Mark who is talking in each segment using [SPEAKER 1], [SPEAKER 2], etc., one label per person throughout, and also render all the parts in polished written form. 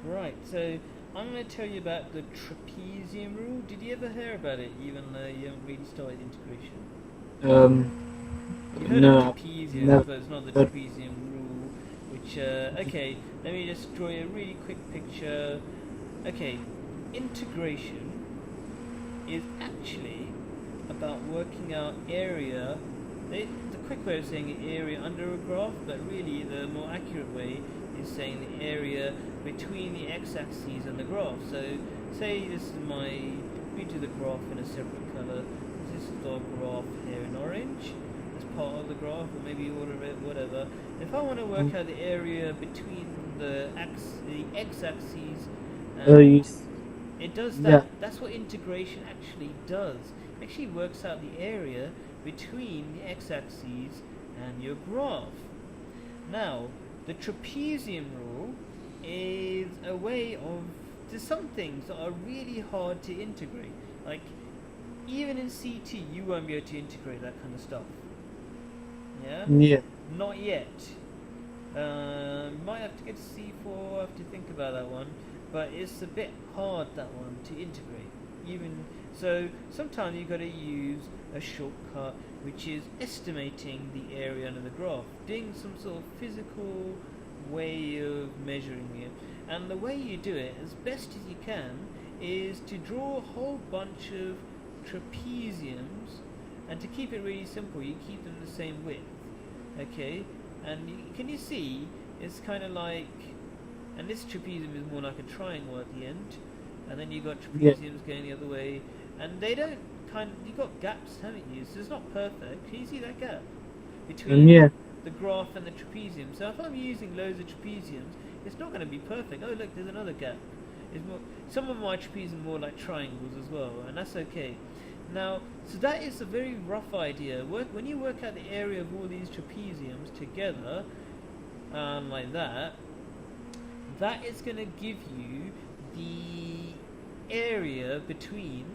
[SPEAKER 1] Right, so I'm going to tell you about the trapezium rule. Did you ever hear about it, even though you haven't really started integration?
[SPEAKER 2] Um,
[SPEAKER 1] You've heard of
[SPEAKER 2] no, I've
[SPEAKER 1] trapezium,
[SPEAKER 2] never
[SPEAKER 1] but it's not the
[SPEAKER 2] heard.
[SPEAKER 1] trapezium rule, which, okay, let me just draw you a really quick picture. Okay, integration is actually about working out area. The quick way of saying area under a graph, but really the more accurate way is saying the area between the x-axis and the graph. So, say this is we do the graph in a separate color. This is the graph here in orange. As part of the graph, or maybe order it, whatever. If I want to work out the area between the x-axis
[SPEAKER 2] Oh,
[SPEAKER 1] and it does
[SPEAKER 2] yeah,
[SPEAKER 1] that. That's what integration actually does. It actually works out the area between the x-axis and your graph. Now, the trapezium rule is a way of there's some things that are really hard to integrate. Like even in CT, you won't be able to integrate that kind of stuff. Yeah,
[SPEAKER 2] yeah,
[SPEAKER 1] not yet. Might have to get to C4. Have to think about that one, but it's a bit hard that one to integrate. Even so, sometimes you've got to use a shortcut, which is estimating the area under the graph, doing some sort of physical way of measuring it. And the way you do it, as best as you can, is to draw a whole bunch of trapeziums, and to keep it really simple, you keep them the same width. Okay, and can you see it's kind of like, and this trapezium is more like a triangle at the end, and then you got
[SPEAKER 2] yeah,
[SPEAKER 1] trapeziums going the other way, and they don't you got gaps, haven't you? So it's not perfect. Can you see that gap between
[SPEAKER 2] yeah,
[SPEAKER 1] the graph and the trapezium? So if I'm using loads of trapeziums, it's not going to be perfect. Oh look, there's another gap. Some of my trapeziums are more like triangles as well, and that's okay. Now, so that is a very rough idea. When you work out the area of all these trapeziums together, like that, that is going to give you the area between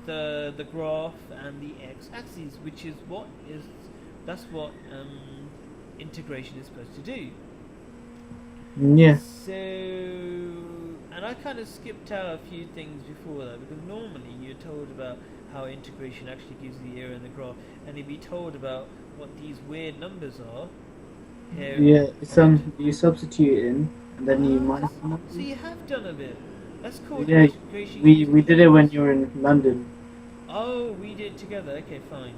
[SPEAKER 1] the graph and the x-axis, which is that's what integration is supposed to do.
[SPEAKER 2] yeah,
[SPEAKER 1] So, and I kind of skipped out a few things before that because normally you're told about how integration actually gives the area in the graph, and you'd be told about what these weird numbers are here
[SPEAKER 2] yeah.
[SPEAKER 1] on the.
[SPEAKER 2] You substitute in, and then you
[SPEAKER 1] Ah,
[SPEAKER 2] minus the
[SPEAKER 1] so
[SPEAKER 2] numbers.
[SPEAKER 1] you have done a bit. That's called
[SPEAKER 2] Yeah,
[SPEAKER 1] integration using
[SPEAKER 2] we did it when
[SPEAKER 1] cubes.
[SPEAKER 2] you were in London.
[SPEAKER 1] Oh, we did it together. Okay, fine.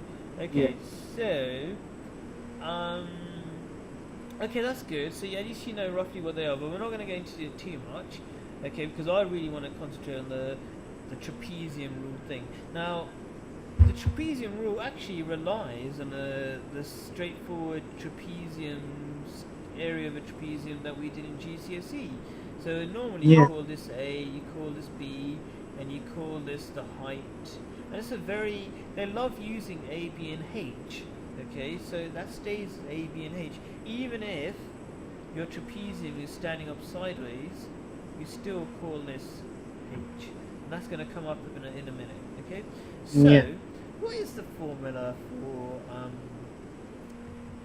[SPEAKER 2] Yeah,
[SPEAKER 1] Okay, so um, okay, that's good. So yeah, at least you know roughly what they are, but we're not going to go into it too much, okay? Because I really want to concentrate on the trapezium rule thing. Now, the trapezium rule actually relies on the straightforward trapezium area of a trapezium that we did in GCSE. So normally you
[SPEAKER 2] yeah,
[SPEAKER 1] call this A, you call this B, and you call this the height. And it's a very they love using A, B, and H. Okay, so that stays A, B, and H. Even if your trapezium is standing up sideways, you still call this H. And that's going to come up in a minute. Okay,
[SPEAKER 2] yeah.
[SPEAKER 1] so what is the formula for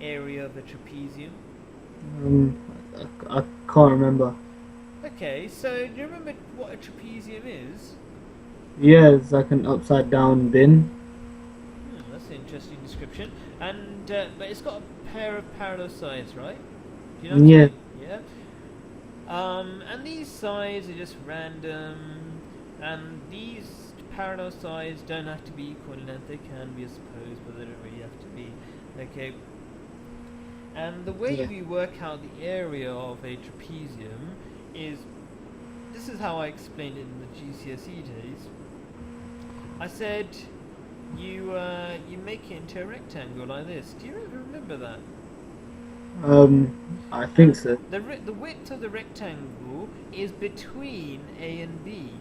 [SPEAKER 1] area of a trapezium?
[SPEAKER 2] Um, I can't remember.
[SPEAKER 1] Okay, so do you remember what a trapezium is?
[SPEAKER 2] Yeah, it's like an upside down bin.
[SPEAKER 1] That's an interesting description. And but it's got a pair of parallel sides, right? Do you know what I
[SPEAKER 2] Yeah,
[SPEAKER 1] mean? Yeah. And these sides are just random, and these parallel sides don't have to be equal in length. They can be, I suppose, but they don't really have to be. Okay. And the way
[SPEAKER 2] yeah,
[SPEAKER 1] we work out the area of a trapezium is this is how I explained it in the GCSE days. I said you make it into a rectangle like this. Do you ever remember that?
[SPEAKER 2] I think
[SPEAKER 1] And
[SPEAKER 2] so.
[SPEAKER 1] the width of the rectangle is between A and B.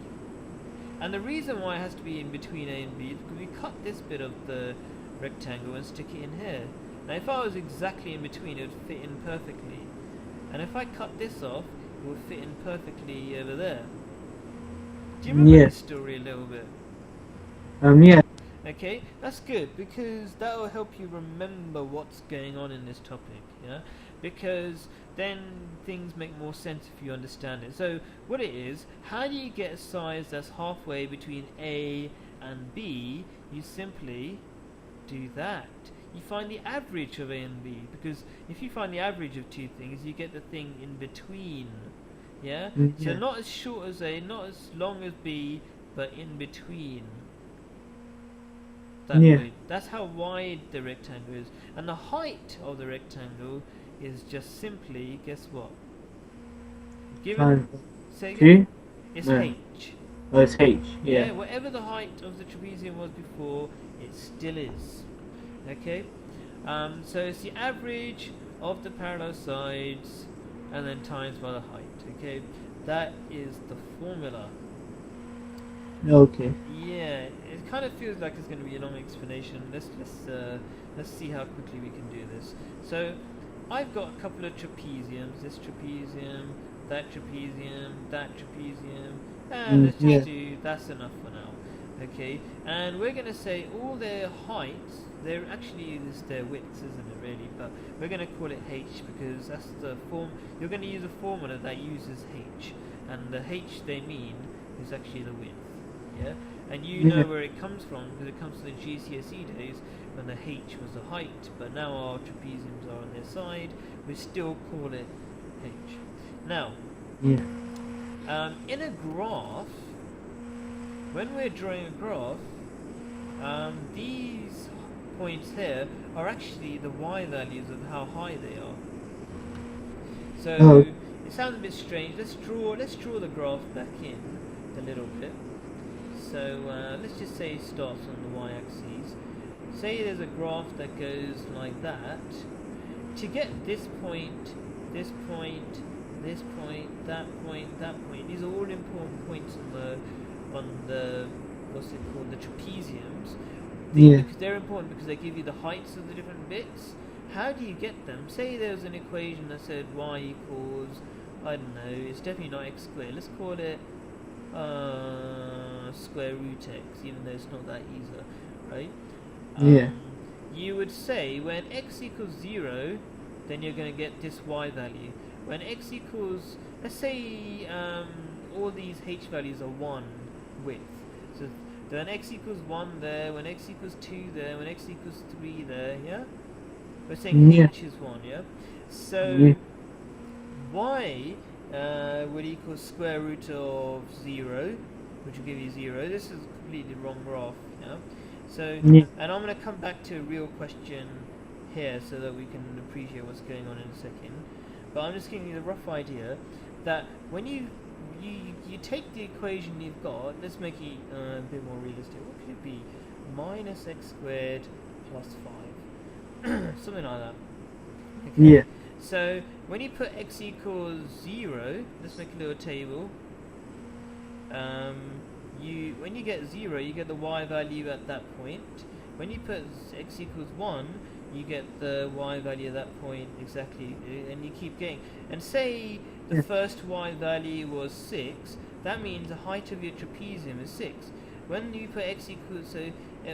[SPEAKER 1] And the reason why it has to be in between A and B is because we cut this bit of the rectangle and stick it in here. Now if I was exactly in between, it would fit in perfectly. And if I cut this off, it would fit in perfectly over there. Do you remember
[SPEAKER 2] Yeah,
[SPEAKER 1] this story a little bit?
[SPEAKER 2] yeah,
[SPEAKER 1] Okay, that's good because that will help you remember what's going on in this topic. Yeah. because then things make more sense if you understand it. So what it is, how do you get a size that's halfway between A and B? You simply do that. You find the average of A and B, because if you find the average of two things, you get the thing in between. Yeah? So
[SPEAKER 2] Yeah.
[SPEAKER 1] not as short as A, not as long as B, but in between. That
[SPEAKER 2] Yeah.
[SPEAKER 1] way. That's how wide the rectangle is. And the height of the rectangle is just simply, guess what? Given,
[SPEAKER 2] Times
[SPEAKER 1] say again?
[SPEAKER 2] 2.
[SPEAKER 1] It's
[SPEAKER 2] No.
[SPEAKER 1] H.
[SPEAKER 2] Oh, it's H.
[SPEAKER 1] Yeah,
[SPEAKER 2] Yeah.
[SPEAKER 1] whatever the height of the trapezium was before, it still is. Okay? So it's the average of the parallel sides and then times by the height. Okay? That is the formula.
[SPEAKER 2] Okay.
[SPEAKER 1] Yeah, it kind of feels like it's going to be a long explanation. Let's see how quickly we can do this. So, I've got a couple of trapeziums. This trapezium, that trapezium, that trapezium, and let's
[SPEAKER 2] Yeah.
[SPEAKER 1] just do that's enough for now. Okay, and we're going to say all their heights. They're actually their widths, isn't it? Really, but we're going to call it H because that's the form. You're going to use a formula that uses H, and the H they mean is actually the width. Yeah, and you know where it comes from because it comes from the GCSE days when the H was the height, but now our trapeziums are on their side. We still call it H. Now,
[SPEAKER 2] Yeah.
[SPEAKER 1] in a graph, when we're drawing a graph, these points here are actually the y values of how high they are. So
[SPEAKER 2] Oh.
[SPEAKER 1] it sounds a bit strange. Let's draw the graph back in a little bit. So let's just say it starts on the y-axis. Say there's a graph that goes like that. To get this point, this point, this point, that point, that point, these are all important points on the what's it called, the trapeziums. Because they're important because they give you the heights of the different bits. How do you get them? Say there's an equation that said y equals, I don't know, it's definitely not x squared. Let's call it square root x, even though it's not that easy, right? You would say when x equals 0, then you're going to get this y value. When x equals, let's say all these h values are 1 width. So when x equals 1 there, when x equals 2 there, when x equals 3 there, yeah? We're saying h is 1, yeah? So y would equal square root of 0, which will give you 0. This is a completely wrong graph, yeah? So, and I'm going to come back to a real question here so that we can appreciate what's going on in a second. But I'm just giving you the rough idea that when you take the equation you've got, let's make it a bit more realistic. What could it be? Minus x squared plus 5. Something like that. Okay.
[SPEAKER 2] Yeah.
[SPEAKER 1] So when you put x equals 0, let's make a little table. When you get 0, you get the y value at that point. When you put x equals 1, you get the y value at that point exactly, and you keep going. And say the first y value was 6, that means the height of your trapezium is 6. When you put x equals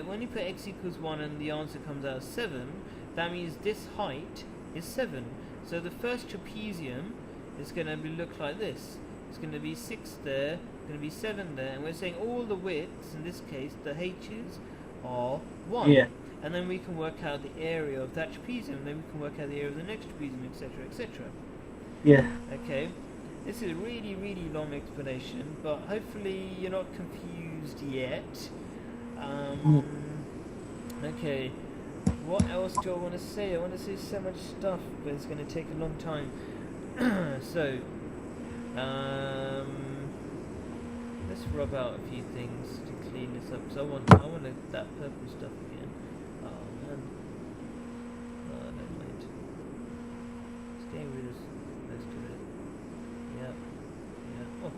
[SPEAKER 1] when you put x equals 1 and the answer comes out 7, that means this height is 7. So the first trapezium is going to look like this. It's going to be 6 there, going to be 7 there, and we're saying all the widths, in this case, the h's, are 1.
[SPEAKER 2] Yeah.
[SPEAKER 1] And then we can work out the area of that trapezium, and then we can work out the area of the next trapezium, etc., etc.
[SPEAKER 2] Yeah.
[SPEAKER 1] Okay, this is a really, really long explanation, but hopefully you're not confused yet. Okay, what else do I want to say? I want to say so much stuff, but it's going to take a long time. So, let's rub out a few things to clean this up. So I want that purple stuff again. Oh man, never mind. Let's get rid of most of it. Yeah, yeah. Oh,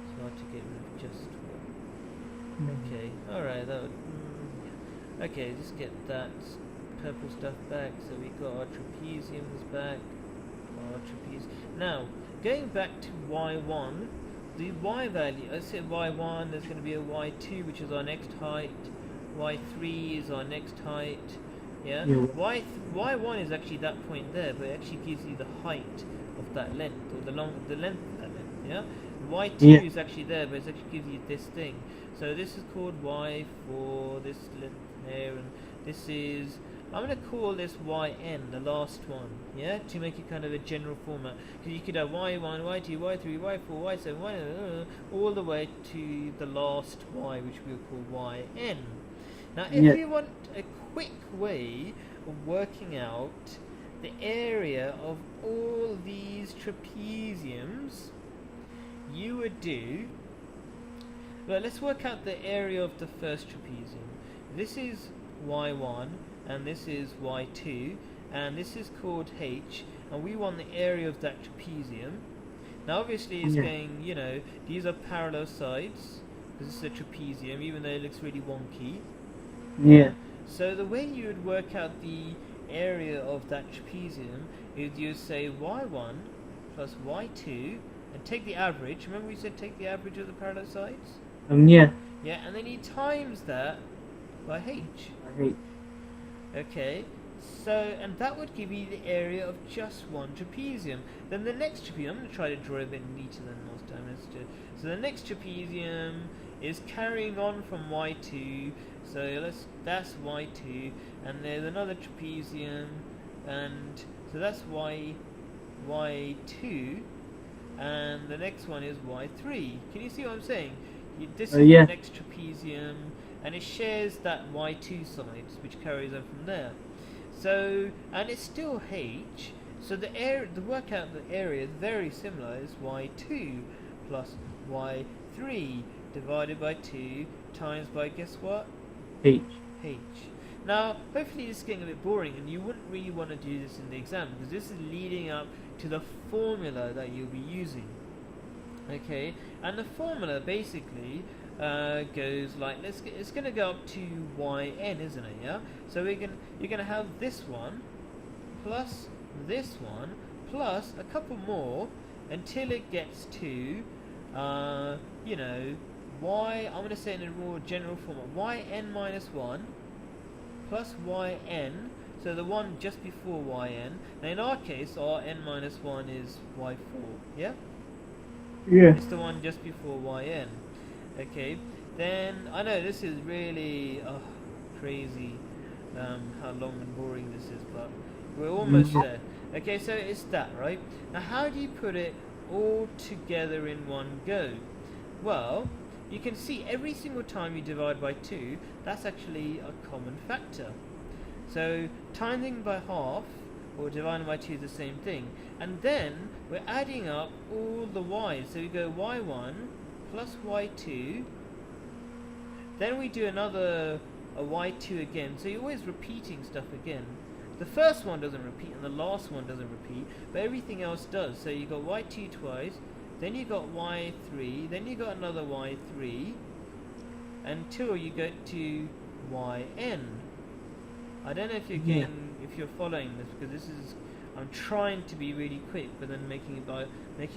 [SPEAKER 1] it's hard to get rid of just one. Okay, all right. That would. Yeah. Okay, just get that purple stuff back. So we got our trapeziums back. Our trapeze. Now, going back to y1. The y value, I said y1, there's going to be a y2 which is our next height, y3 is our next height, Yeah,
[SPEAKER 2] Yeah.
[SPEAKER 1] y1 is actually that point there, but it actually gives you the height of that length, or the length of that length. Yeah, y2
[SPEAKER 2] Yeah.
[SPEAKER 1] is actually there, but it actually gives you this thing. So this is called y for this length here, and this is, I'm going to call this yn, the last one, yeah, to make it kind of a general format. Because you could have y1, y2, y3, y4, y7, all the way to the last y, which we'll call yn. Now, if
[SPEAKER 2] Yeah.
[SPEAKER 1] you want a quick way of working out the area of all these trapeziums, you would do, well, let's work out the area of the first trapezium. This is y1, and this is y2, and this is called h, and we want the area of that trapezium. Now obviously it's
[SPEAKER 2] Yeah.
[SPEAKER 1] going, you know, these are parallel sides, because this is a trapezium, even though it looks really wonky.
[SPEAKER 2] Yeah.
[SPEAKER 1] So the way you would work out the area of that trapezium is you'd say y1 plus y2, and take the average. Remember we said take the average of the parallel sides?
[SPEAKER 2] Yeah.
[SPEAKER 1] Yeah, and then you times that by h.
[SPEAKER 2] I hate.
[SPEAKER 1] Okay, so, and that would give you the area of just one trapezium. Then the next trapezium, I'm going to try to draw a bit neater than last time. So the next trapezium is carrying on from y2, so that's y2, and there's another trapezium, and so that's y2, and the next one is y3. Can you see what I'm saying? This is
[SPEAKER 2] Yeah.
[SPEAKER 1] the next trapezium, and it shares that y2 sides, which carries on from there. So, and it's still h, so the workout the area is very similar. It's y2 plus y3 divided by 2 times by, guess what?
[SPEAKER 2] H.
[SPEAKER 1] h. Now, hopefully this is getting a bit boring, and you wouldn't really want to do this in the exam, because this is leading up to the formula that you'll be using. Okay, and the formula basically goes like, it's going to go up to yn, isn't it? Yeah. So you're going to have this one plus this one plus a couple more until it gets to you know, I'm going to say in a more general format, yn minus 1 plus yn. So the one just before yn. Now in our case, our n minus 1 is y4. Yeah.
[SPEAKER 2] Yeah.
[SPEAKER 1] It's the one just before yn. Okay, then I know this is really crazy how long and boring this is, but we're almost there. Okay, so it's that, right? Now how do you put it all together in one go? Well, you can see every single time you divide by 2, that's actually a common factor. So timing by half or dividing by 2 is the same thing. And then we're adding up all the y's. So we go y1 plus y2. Then we do a y2 again. So you're always repeating stuff again. The first one doesn't repeat and the last one doesn't repeat, but everything else does. So you got y2 twice, then you got y3, then you got another y3, until you get to yn. I don't know if you're getting, if you're following this, because this is, I'm trying to be really quick, but then making it a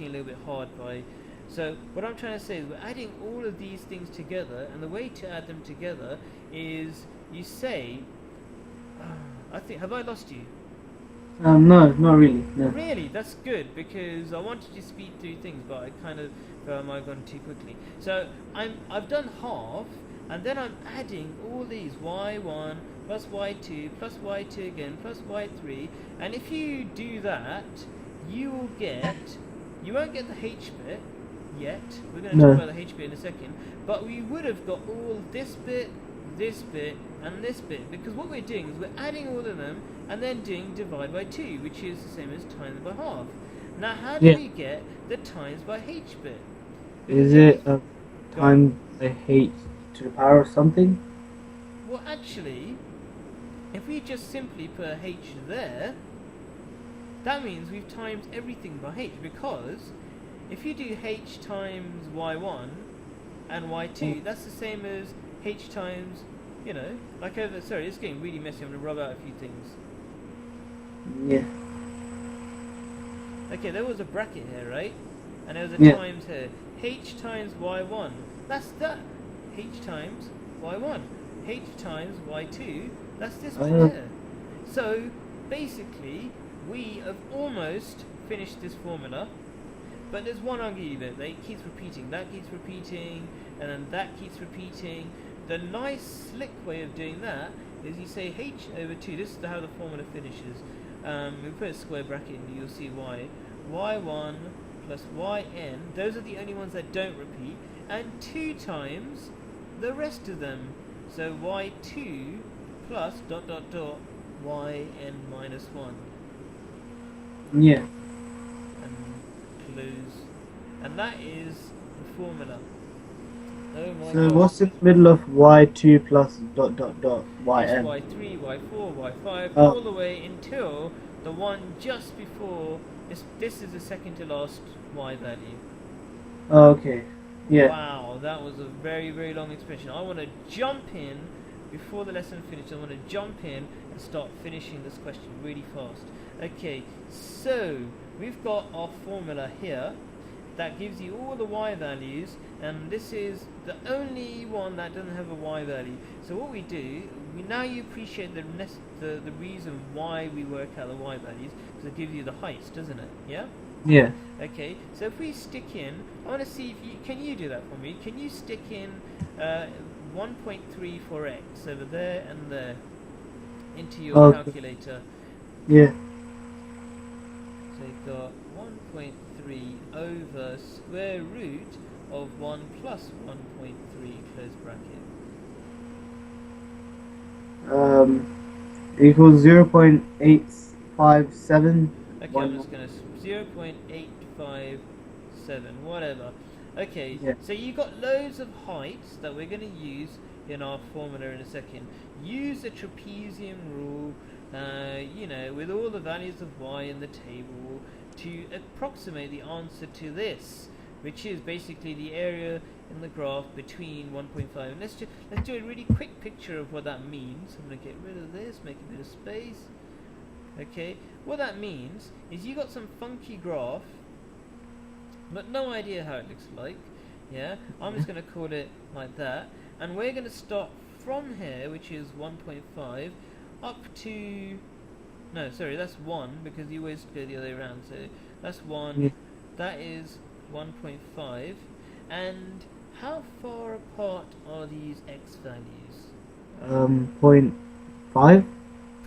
[SPEAKER 1] little bit hard by. So what I'm trying to say is we're adding all of these things together, and the way to add them together is you say, I think, have I lost you?
[SPEAKER 2] No, not really. No.
[SPEAKER 1] Really, that's good, because I wanted to speed through things, but I kind of felt I've gone too quickly. So I've done half, and then I'm adding all these y1 plus y2 plus y2 again plus y3, and if you do that, you won't get the h bit yet. We're going to talk about the h bit in a second, but we would have got all this bit, and this bit, because what we're doing is we're adding all of them and then doing divide by 2, which is the same as times by half. Now how do we get the times by h bit?
[SPEAKER 2] Is it times by h to the power of something?
[SPEAKER 1] Well, actually, if we just simply put a h there, that means we've times everything by h, because if you do h times y1 and y2, that's the same as h times, you know, like over, sorry, it's getting really messy, I'm going to rub out a few things.
[SPEAKER 2] Yeah.
[SPEAKER 1] Okay, there was a bracket here, right? And there was a times here. H times y1, that's that. H times y1. H times y2, that's this bit here. So basically we have almost finished this formula, but there's one ugly bit that keeps repeating, that keeps repeating, and then that keeps repeating. The nice slick way of doing that is you say h over 2, this is how the formula finishes. We put a square bracket and you'll see y. y1 plus yn, those are the only ones that don't repeat, and 2 times the rest of them. So y2 plus ... yn minus 1.
[SPEAKER 2] Yeah.
[SPEAKER 1] And close. And that is the formula. Oh my
[SPEAKER 2] So
[SPEAKER 1] god.
[SPEAKER 2] what's in the middle of y2 plus ...
[SPEAKER 1] It's
[SPEAKER 2] yn?
[SPEAKER 1] y3, y4, y5,
[SPEAKER 2] Oh.
[SPEAKER 1] all the way until the one just before. This is the second to last y value.
[SPEAKER 2] Oh, okay. Yeah.
[SPEAKER 1] Wow, that was a very, very long expression. I want to jump in before the lesson finishes. I want to jump in and start finishing this question really fast. Okay, so we've got our formula here that gives you all the y values, and this is the only one that doesn't have a y value. So what we do, now you appreciate the reason why we work out the y values, because it gives you the heights, doesn't it? Yeah?
[SPEAKER 2] Yeah.
[SPEAKER 1] Okay, so if we stick in, I want to see if you, can you do that for me? Can you stick in 1.3 for x over there and there into your calculator?
[SPEAKER 2] Yeah.
[SPEAKER 1] So you've got 1.3 over square root of 1 plus 1.3, close bracket.
[SPEAKER 2] Equals 0.857.
[SPEAKER 1] Okay, I'm just going to 0.857, whatever. Okay,
[SPEAKER 2] Yeah.
[SPEAKER 1] so you got loads of heights that we're going to use in our formula in a second. Use the trapezium rule, you know, with all the values of y in the table to approximate the answer to this, which is basically the area in the graph between 1.5. And let's do a really quick picture of what that means. I'm going to get rid of this, make a bit of space. Okay, what that means is you got some funky graph, but no idea how it looks like. Yeah, I'm just going to call it like that, and we're going to start from here, which is 1.5, up to, no, sorry, that's 1, because you always go the other way around, so that's 1,
[SPEAKER 2] Yeah.
[SPEAKER 1] that is 1.5, and how far apart are these x values?
[SPEAKER 2] 0.5.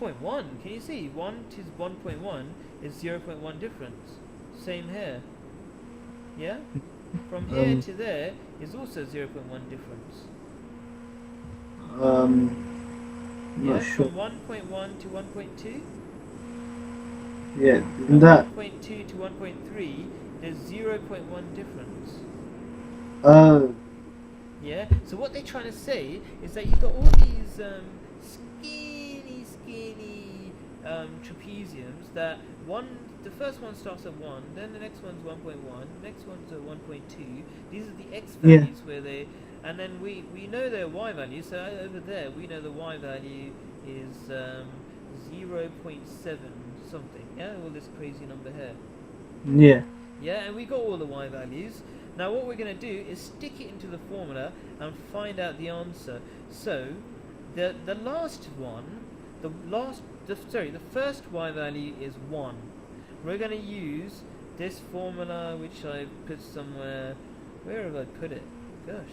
[SPEAKER 1] 0.1, can you see? 1 to 1.1 is 0.1 difference. Same here. Yeah? From here to there is also 0.1 difference. Yeah,
[SPEAKER 2] Not sure.
[SPEAKER 1] from 1.1 to 1.2?
[SPEAKER 2] Yeah,
[SPEAKER 1] From
[SPEAKER 2] isn't that
[SPEAKER 1] 1.2 to 1.3, there's 0.1 difference. Yeah? So what they're trying to say is that you've got all these skinny trapeziums that the first one starts at 1, then the next one's 1.1, next one's at 1.2. These are the x values where they, and then we know their y value, so over there we know the y value is 0.7 something, yeah, all this crazy number here.
[SPEAKER 2] yeah.
[SPEAKER 1] Yeah, and we got all the y values. Now what we're going to do is stick it into the formula and find out the answer. So the last one, the first y value is 1. We're going to use this formula, which I've put somewhere. Where have I put it? Gosh,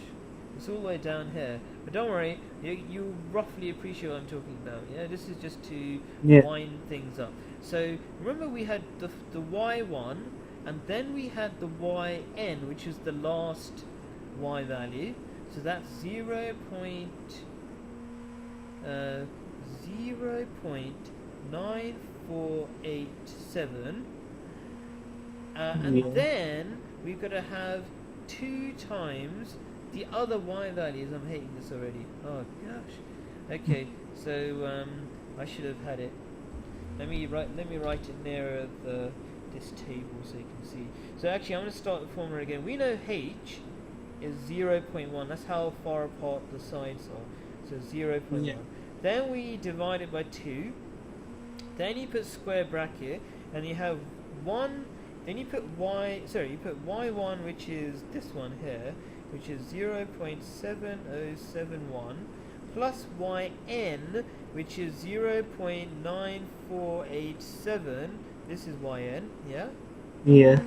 [SPEAKER 1] it's all the way down here. But don't worry, you roughly appreciate what I'm talking about. Yeah, this is just to wind things up. So remember we had the y1, and then we had the yn, which is the last y value. So that's 0.9487, and then we've got to have 2 times the other y values. I'm hating this already. Oh gosh. Okay, so I should have had it. Let me write it nearer this table so you can see. So actually, I'm going to start the formula again. We know h is 0.1. That's how far apart the sides are. So 0.1.
[SPEAKER 2] Yeah.
[SPEAKER 1] Then we divide it by 2. Then you put square bracket, and you have 1. Then you put you put y1, which is this one here, which is 0.7071, plus yn, which is 0.9487. This is yn, yeah?
[SPEAKER 2] Yeah.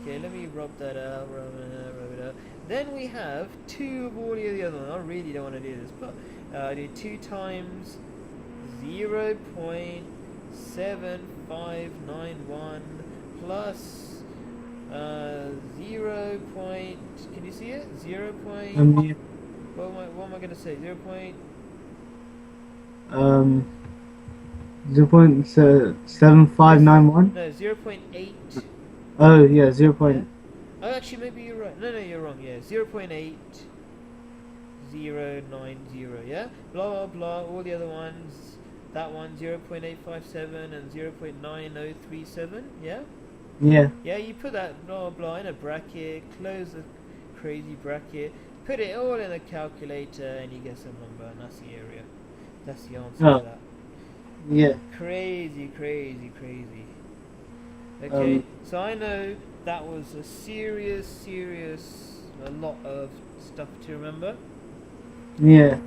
[SPEAKER 1] Okay, let me rub that out, rub it out. Then we have 2 of all the other ones. I really don't want to do this, but do 2 times 0.7591 plus 0. Can you see it? 0.
[SPEAKER 2] Yeah.
[SPEAKER 1] What am I going to say? 0.
[SPEAKER 2] 0.7591.
[SPEAKER 1] No, 0.8.
[SPEAKER 2] Oh yeah, 0.
[SPEAKER 1] Yeah. Oh, actually, maybe you're right. No, you're wrong. Yeah, 0.8090. Yeah, blah blah blah. All the other ones. That one 0.857 and 0.9037. Yeah.
[SPEAKER 2] Yeah.
[SPEAKER 1] Yeah, you put that blah blah in a bracket. Close the crazy bracket. Put it all in a calculator, and you get some number, and that's the area. That's the answer to that.
[SPEAKER 2] Yeah.
[SPEAKER 1] Crazy. Okay, so I know that was a a lot of stuff to remember.
[SPEAKER 2] Yeah.